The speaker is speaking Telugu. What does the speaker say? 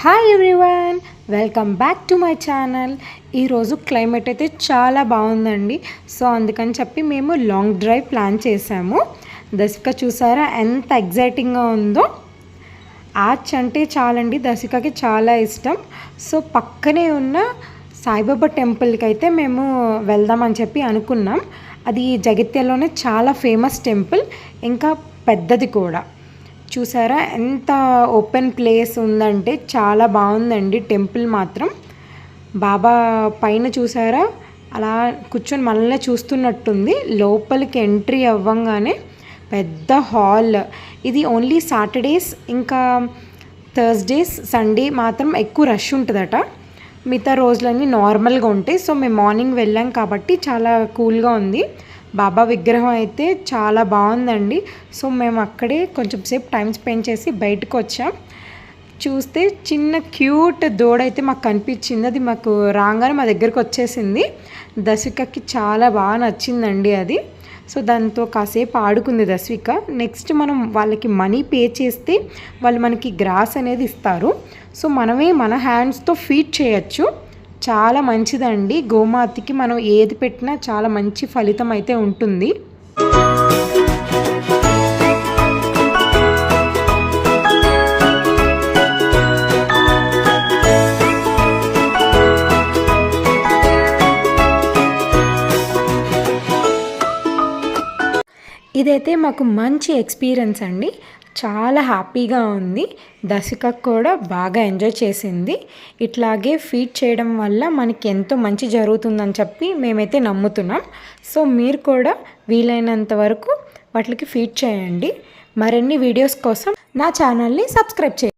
Hi everyone, welcome back to my channel. ఈరోజు క్లైమేట్ అయితే చాలా బాగుందండి. సో అందుకని చెప్పి మేము లాంగ్ డ్రైవ్ ప్లాన్ చేసాము. దశిక చూసారా ఎంత ఎగ్జైటింగ్గా ఉందో. ఆర్చ్ అంటే చాలండి, దశికకి చాలా ఇష్టం. సో పక్కనే ఉన్న సాయిబాబా టెంపుల్కి అయితే మేము వెళ్దామని చెప్పి అనుకున్నాం. అది జగిత్యాలలోనే చాలా ఫేమస్ టెంపుల్, ఇంకా పెద్దది కూడా. చూసారా ఎంత ఓపెన్ ప్లేస్ ఉందంటే, చాలా బాగుందండి టెంపుల్ మాత్రం. బాబా పైన చూసారా అలా కూర్చొని మళ్ళీ చూస్తున్నట్టుంది. లోపలికి ఎంట్రీ అవ్వంగానే పెద్ద హాల్. ఇది ఓన్లీ సాటర్డేస్ ఇంకా థర్స్డేస్ సండే మాత్రం ఎక్కువ రష్ ఉంటుందట. మిగతా రోజులన్నీ నార్మల్గా ఉంటాయి. సో మేము మార్నింగ్ వెళ్ళాం కాబట్టి చాలా కూల్గా ఉంది. బాబా విగ్రహం అయితే చాలా బాగుందండి. సో మేము అక్కడే కొంచెం సేపు టైం స్పెండ్ చేసి బయటకు వచ్చాం. చూస్తే చిన్న క్యూట్ దూడ అయితే మాకు కనిపించింది. అది మాకు రాగానే మా దగ్గరకు వచ్చేసింది. దశికకి చాలా బాగా నచ్చిందండి అది. సో దాంతో కాసేపు ఆడుకుంది దశిక. నెక్స్ట్ మనం వాళ్ళకి మనీ పే చేస్తే వాళ్ళు మనకి గ్రాస్ అనేది ఇస్తారు. సో మనమే మన హ్యాండ్స్తో ఫీడ్ చేయొచ్చు. చాలా మంచిదండి. గోమాతకి మనం ఏది పెట్టినా చాలా మంచి ఫలితం అయితే ఉంటుంది. ఇదైతే మాకు మంచి ఎక్స్పీరియన్స్ అండి. చాలా హ్యాపీగా ఉంది. దశిక కూడా బాగా ఎంజాయ్ చేసింది. ఇట్లాగే ఫీడ్ చేయడం వల్ల మనకి ఎంతో మంచి జరుగుతుందని చెప్పి మేమైతే నమ్ముతున్నాం. సో మీరు కూడా వీలైనంత వరకు వాటికి ఫీడ్ చేయండి. మరిన్ని వీడియోస్ కోసం నా ఛానల్ని సబ్స్క్రైబ్ చేయండి.